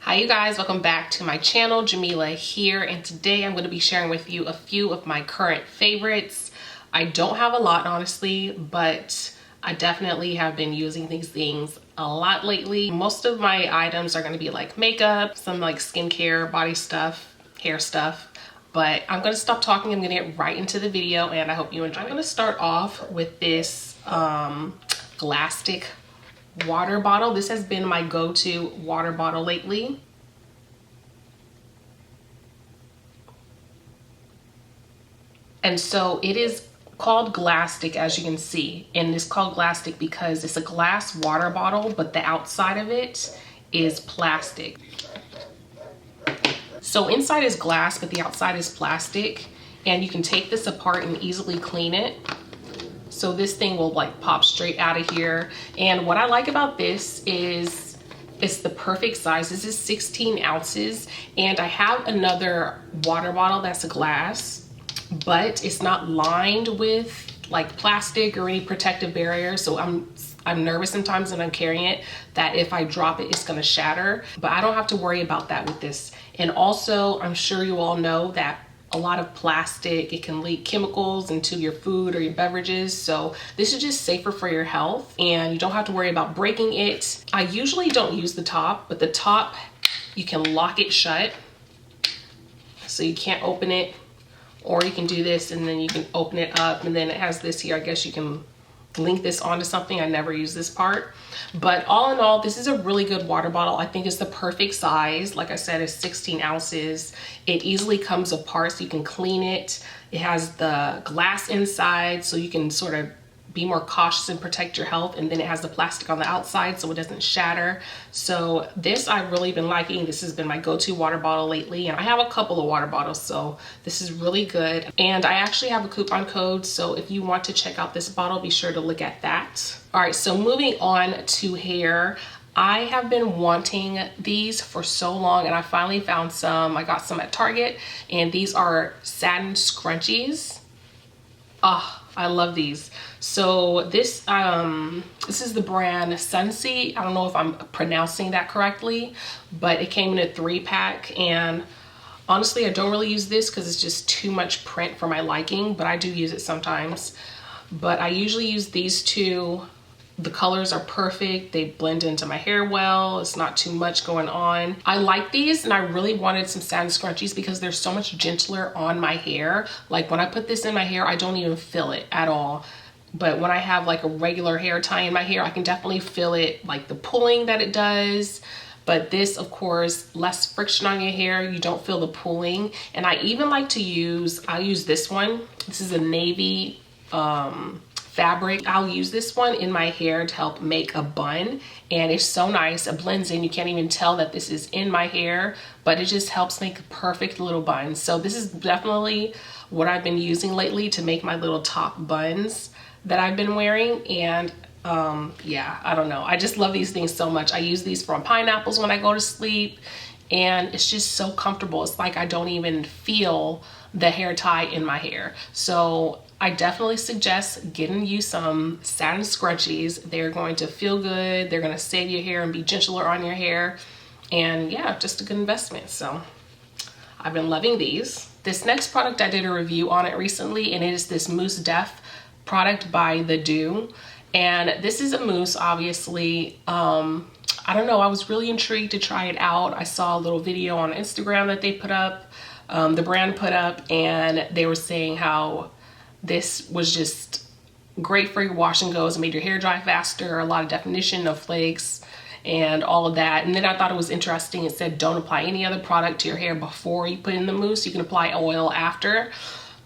Hi you guys, welcome back to my channel. Jamila here, and today I'm going to be sharing with you a few of my current favorites. I don't have a lot honestly, but I definitely have been using these things a lot lately. Most of my items are going to be like makeup, some like skincare, body stuff, hair stuff, but I'm going to stop talking. I'm going to get right into the video and I hope you enjoy. I'm going to start off with this Glastic water bottle. This has been my go-to water bottle lately. And so it is called Glastic, as you can see, and it's called Glastic because it's a glass water bottle, but the outside of it is plastic. So inside is glass, but the outside is plastic, and you can take this apart and easily clean it. So this thing will like pop straight out of here. And what I like about this is it's the perfect size. This is 16 ounces. And I have another water bottle that's a glass, but it's not lined with like plastic or any protective barrier. So I'm nervous sometimes when I'm carrying it that if I drop it, it's gonna shatter. But I don't have to worry about that with this. And also, I'm sure you all know that a lot of plastic, it can leak chemicals into your food or your beverages. So this is just safer for your health and you don't have to worry about breaking it. I usually don't use the top, but the top, you can lock it shut. So you can't open it, or you can do this and then you can open it up, and then it has this here. I guess you can link this onto something. I never use this part, but all in all, this is a really good water bottle. I think it's the perfect size. Like I said, it's 16 ounces. It easily comes apart so you can clean it. It has the glass inside so you can sort of be more cautious and protect your health, and then it has the plastic on the outside so it doesn't shatter. So this I've really been liking. This has been my go-to water bottle lately, and I have a couple of water bottles, so this is really good. And I actually have a coupon code, so if you want to check out this bottle, be sure to look at that. All right, so moving on to hair. I have been wanting these for so long, and I finally found some. I got some at Target, and these are satin scrunchies. I love these. So this is the brand Sunseed. I don't know if I'm pronouncing that correctly, but it came in a 3-pack, and honestly I don't really use this because it's just too much print for my liking, but I do use it sometimes. But I usually use these two. The colors are perfect. They blend into my hair well. It's not too much going on. I like these, and I really wanted some satin scrunchies because they're so much gentler on my hair. Like when I put this in my hair, I don't even feel it at all. But when I have like a regular hair tie in my hair, I can definitely feel it, like the pulling that it does. But this, of course, less friction on your hair. You don't feel the pulling. And I even like to use, I use this one. This is a navy fabric. I'll use this one in my hair to help make a bun, and it's so nice. It blends in. You can't even tell that this is in my hair, but it just helps make a perfect little bun. So this is definitely what I've been using lately to make my little top buns that I've been wearing. And yeah, I don't know, I just love these things so much. I use these for pineapples when I go to sleep, and it's just so comfortable. It's like I don't even feel the hair tie in my hair. So I definitely suggest getting you some satin scrunchies. They're going to feel good. They're going to save your hair and be gentler on your hair. And yeah, just a good investment. So I've been loving these. This next product, I did a review on it recently, and it is this Mousse Def product by The Dew. And this is a mousse, obviously. I don't know, I was really intrigued to try it out. I saw a little video on Instagram that they put up, the brand put up, and they were saying how this was just great for your wash and goes. It made your hair dry faster, a lot of definition, no flakes, and all of that. And then I thought it was interesting. It said don't apply any other product to your hair before you put in the mousse. You can apply oil after.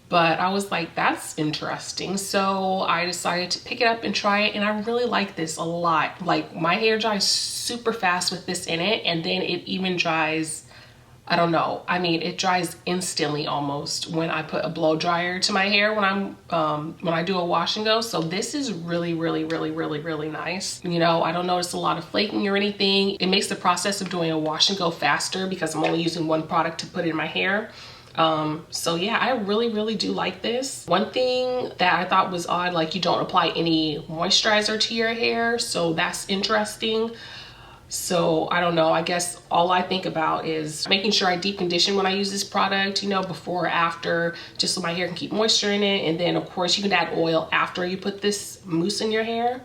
But I was like, that's interesting. So I decided to pick it up and try it, and I really like this a lot. Like my hair dries super fast with this in it, and then it even dries, I don't know, I mean, it dries instantly almost when I put a blow dryer to my hair when I do a wash and go. So this is really nice. You know, I don't notice a lot of flaking or anything. It makes the process of doing a wash and go faster because I'm only using one product to put in my hair. So yeah, I really do like this. One thing that I thought was odd, like you don't apply any moisturizer to your hair, so that's interesting. So I don't know, I guess all I think about is making sure I deep condition when I use this product, you know, before or after, just so my hair can keep moisture in it. And then of course you can add oil after you put this mousse in your hair.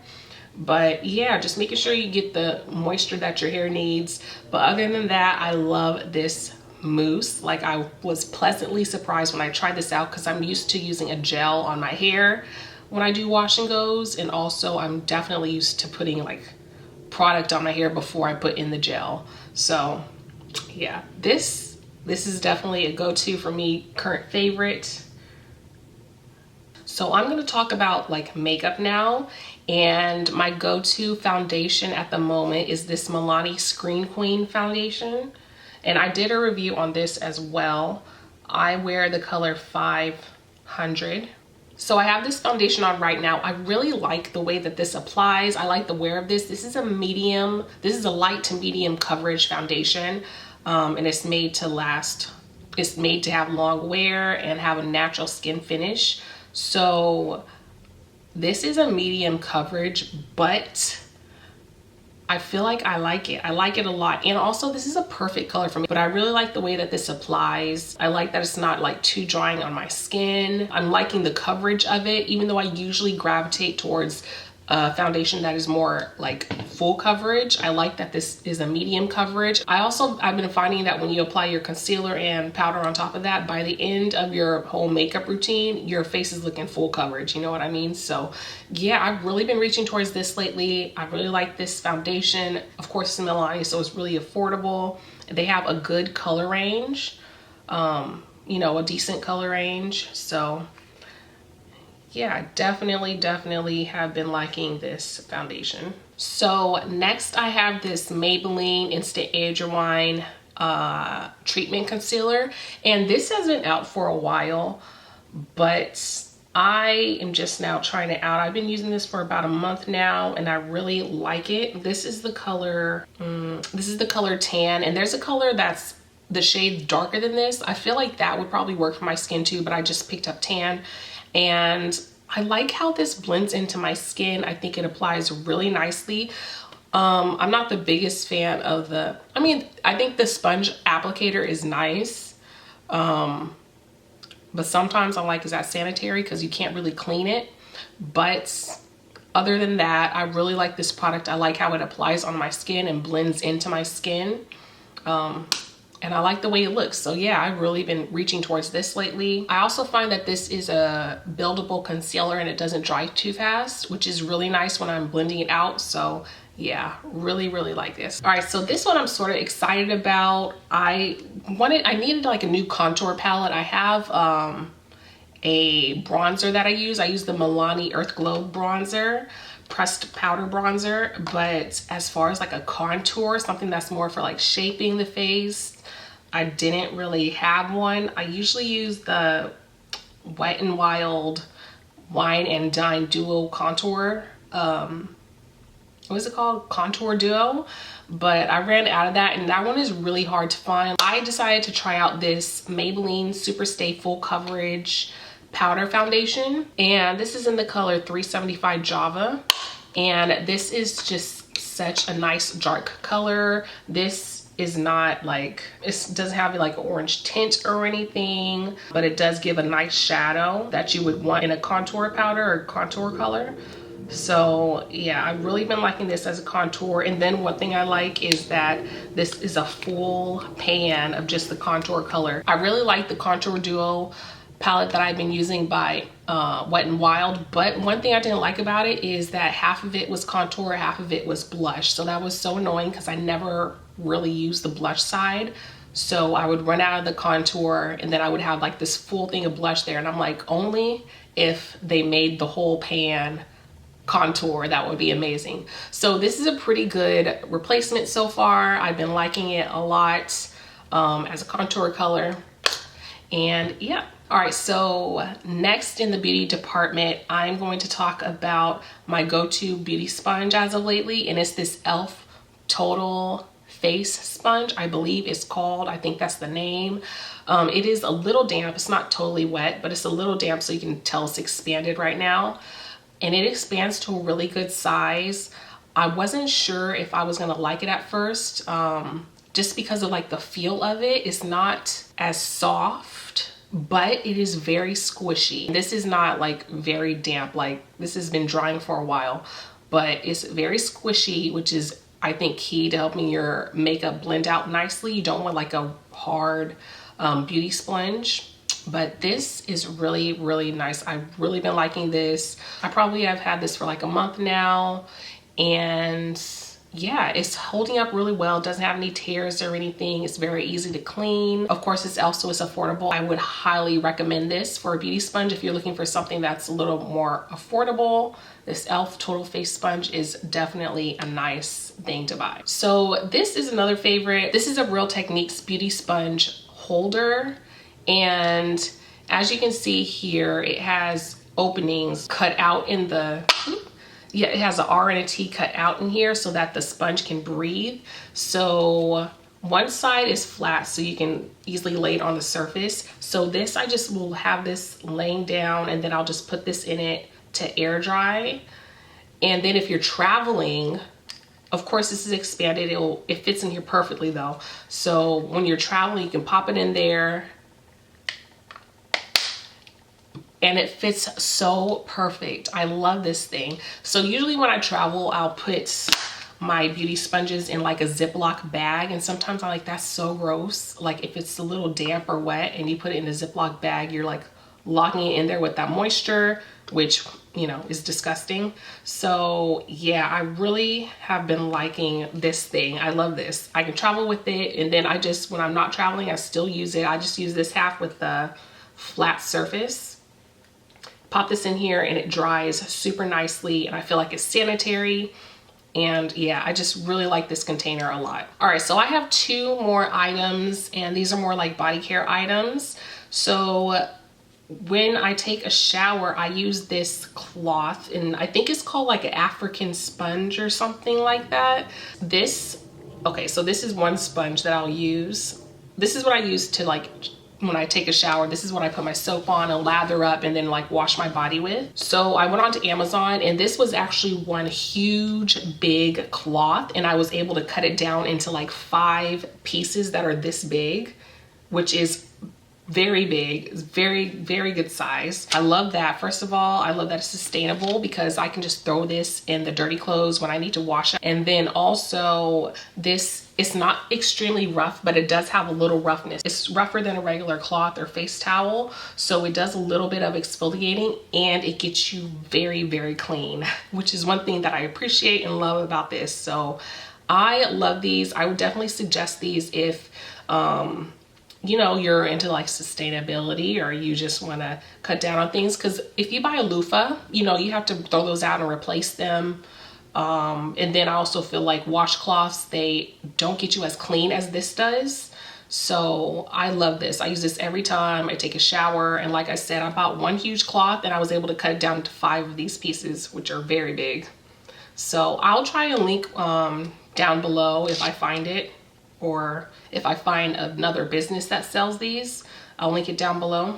But yeah, just making sure you get the moisture that your hair needs. But other than that, I love this mousse. Like, I was pleasantly surprised when I tried this out, because I'm used to using a gel on my hair when I do wash and goes, and also I'm definitely used to putting like product on my hair before I put in the gel. So yeah, this is definitely a go-to for me, current favorite. So I'm going to talk about like makeup now, and my go-to foundation at the moment is this Milani Screen Queen foundation, and I did a review on this as well. I wear the color 500. So I have this foundation on right now. I really like the way that this applies. I like the wear of this. This is a medium, this is a light to medium coverage foundation, and it's made to last. It's made to have long wear and have a natural skin finish. So this is a medium coverage, but I feel like I like it. I like it a lot. And also this is a perfect color for me, but I really like the way that this applies. I like that it's not like too drying on my skin. I'm liking the coverage of it, even though I usually gravitate towards a foundation that is more like full coverage. I like that this is a medium coverage. I've been finding that when you apply your concealer and powder on top of that, by the end of your whole makeup routine, your face is looking full coverage, you know what I mean? So yeah, I've really been reaching towards this lately. I really like this foundation. Of course, it's Milani, so it's really affordable. They have a good color range, you know, a decent color range. So yeah, I definitely have been liking this foundation. So next I have this Maybelline Instant Age Rewind treatment concealer, and this has been out for a while, but I am just now trying it out. I've been using this for about a month now, and I really like it. This is the color, Tan, and there's a color that's the shade darker than this. I feel like that would probably work for my skin too, but I just picked up Tan. And I like how this blends into my skin. I think it applies really nicely. I'm not the biggest fan of I think the sponge applicator is nice. But sometimes I like, is that sanitary? Because you can't really clean it. But other than that, I really like this product. I like how it applies on my skin and blends into my skin. And I like the way it looks. So yeah, I've really been reaching towards this lately. I also find that this is a buildable concealer and it doesn't dry too fast, which is really nice when I'm blending it out. So yeah, really like this. All right, so this one I'm sort of excited about. I needed like a new contour palette. I have a bronzer that I use. I use the Milani Earth Glow bronzer, pressed powder bronzer. But as far as like a contour, something that's more for like shaping the face, I didn't really have one. I usually use the Wet n Wild Wine and Dine Duo Contour. What is it called? Contour Duo. But I ran out of that, and that one is really hard to find. I decided to try out this Maybelline Super Stay Full Coverage Powder Foundation, and this is in the color 375 Java, and this is just such a nice dark color. This is not like, it doesn't have like an orange tint or anything, but it does give a nice shadow that you would want in a contour powder or contour color. So yeah, I've really been liking this as a contour. And then one thing I like is that this is a full pan of just the contour color. I really like the Contour Duo palette that I've been using by Wet n Wild, but one thing I didn't like about it is that half of it was contour, half of it was blush. So that was so annoying because I never really used the blush side. So I would run out of the contour and then I would have like this full thing of blush there, and I'm like, only if they made the whole pan contour, that would be amazing. So this is a pretty good replacement so far. I've been liking it a lot as a contour color. And yeah. All right, so next in the beauty department, I'm going to talk about my go-to beauty sponge as of lately, and it's this e.l.f. Total Face Sponge, I believe it's called. I think that's the name. It is a little damp. It's not totally wet, but it's a little damp, so you can tell it's expanded right now. And it expands to a really good size. I wasn't sure if I was gonna like it at first, just because of like the feel of it. It's not as soft, but it is very squishy. This is not like very damp, like this has been drying for a while, but it's very squishy, which is, I think, key to helping your makeup blend out nicely. You don't want like a hard beauty sponge. But this is really, really nice. I've really been liking this. I probably have had this for like a month now, and yeah, it's holding up really well. It doesn't have any tears or anything. It's very easy to clean. Of course, it's affordable. I would highly recommend this for a beauty sponge if you're looking for something that's a little more affordable. This e.l.f. Total Face Sponge is definitely a nice thing to buy. So this is another favorite. This is a Real Techniques beauty sponge holder. And as you can see here, it has openings cut out in the, yeah, it has an R and a T cut out in here so that the sponge can breathe. So one side is flat so you can easily lay it on the surface. So this, I just will have this laying down, and then I'll just put this in it to air dry. And then if you're traveling, of course this is expanded, it fits in here perfectly though. So when you're traveling, you can pop it in there, and it fits so perfect. I love this thing. So usually when I travel, I'll put my beauty sponges in like a Ziploc bag, and sometimes I'm like, that's so gross. Like if it's a little damp or wet and you put it in a Ziploc bag, you're like locking it in there with that moisture, which, you know, is disgusting. So yeah, I really have been liking this thing. I love this. I can travel with it, and then I just, when I'm not traveling, I still use it. I just use this half with the flat surface. Pop this in here and it dries super nicely, and I feel like it's sanitary. And yeah, I just really like this container a lot. All right, so I have two more items, and these are more like body care items. So when I take a shower, I use this cloth, and I think it's called like an African sponge or something like that. Okay, so this is one sponge that I'll use. This is what I use to like, when I take a shower, this is what I put my soap on and lather up and then like wash my body with. So I went onto Amazon, and this was actually one huge big cloth, and I was able to cut it down into like 5 pieces that are this big, which is very big. It's very, very good size. I love that. First of all, I love that it's sustainable because I can just throw this in the dirty clothes when I need to wash it. And then also this, it's not extremely rough, but it does have a little roughness. It's rougher than a regular cloth or face towel. So it does a little bit of exfoliating, and it gets you very, very clean, which is one thing that I appreciate and love about this. So I love these. I would definitely suggest these if, you know, you're into like sustainability, or you just want to cut down on things. Because if you buy a loofah, you know, you have to throw those out and replace them. And then I also feel like washcloths, they don't get you as clean as this does. So I love this. I use this every time I take a shower. And like I said, I bought one huge cloth, and I was able to cut it down to 5 of these pieces, which are very big. So I'll try and link down below if I find it, or if I find another business that sells these, I'll link it down below.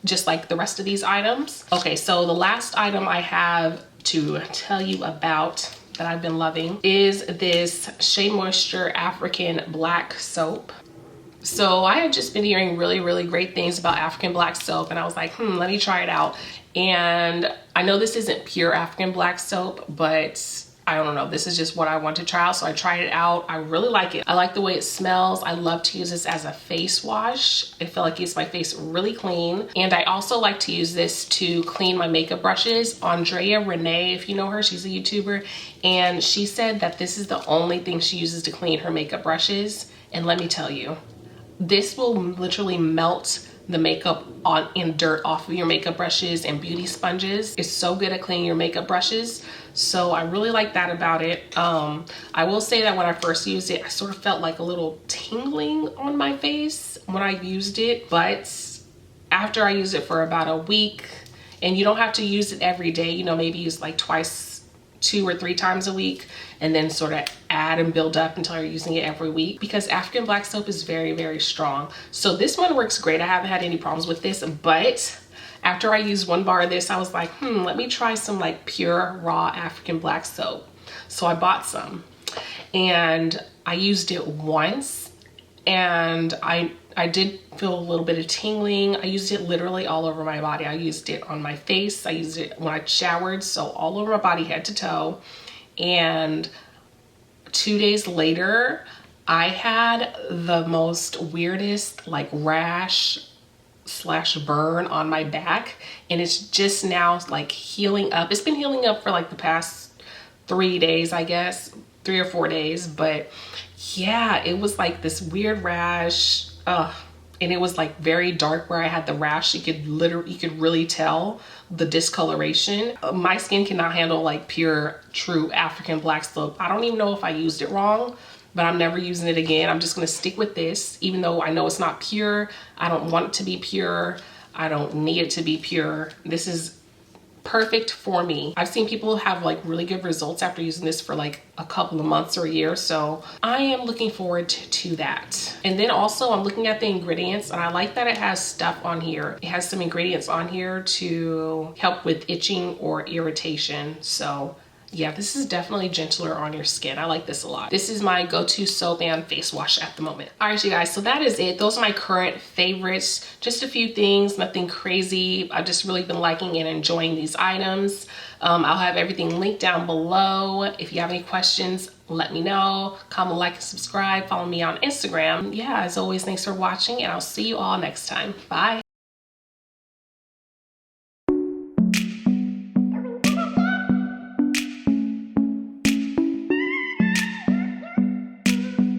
Just like the rest of these items. Okay, so the last item I have to tell you about that I've been loving is this Shea Moisture African Black Soap. So I had just been hearing really, really great things about African Black Soap, and I was like, let me try it out. And I know this isn't pure African Black Soap, but I don't know, this is just what I want to try out. So I tried it out. I really like it. I like the way it smells. I love to use this as a face wash. I feel like it keeps my face really clean. And I also like to use this to clean my makeup brushes. Andrea Renee, if you know her, she's a YouTuber, and she said that this is the only thing she uses to clean her makeup brushes. And let me tell you, this will literally melt the makeup in dirt off of your makeup brushes and beauty sponges. It's so good at cleaning your makeup brushes. So I really like that about it. I will say that when I first used it, I sort of felt like a little tingling on my face when I used it. But after I used it for about a week, and you don't have to use it every day, you know, maybe use like twice, 2 or 3 times a week, and then sort of add and build up until you're using it every week, because African Black Soap is very, very strong. So this one works great. I haven't had any problems with this, but After I used 1 bar of this, I was like, let me try some like pure raw African black soap. So I bought some and I used it once, and I did feel a little bit of tingling. I used it literally all over my body. I used it on my face. I used it when I showered, so all over my body, head to toe. And 2 days later, I had the most weirdest like rash slash burn on my back, and it's just now like healing up. It's been healing up for like the past 3 days, I guess, 3 or 4 days. But yeah, it was like this weird rash. And it was like very dark where I had the rash. You could really tell the discoloration. My skin cannot handle like pure, true African black soap. I don't even know if I used it wrong, but I'm never using it again. I'm just gonna stick with this, even though I know it's not pure. I don't want it to be pure. I don't need it to be pure. This is perfect for me. I've seen people have like really good results after using this for like a couple of months or a year, so I am looking forward to that. And then also I'm looking at the ingredients, and I like that it has stuff on here. It has some ingredients on here to help with itching or irritation. So yeah, this is definitely gentler on your skin. I like this a lot. This is my go-to soap and face wash at the moment. All right, you guys, so that is it. Those are my current favorites. Just a few things, nothing crazy. I've just really been liking and enjoying these items. I'll have everything linked down below. If you have any questions, let me know. Comment, like, and subscribe. Follow me on Instagram. Yeah, as always, thanks for watching, and I'll see you all next time. Bye.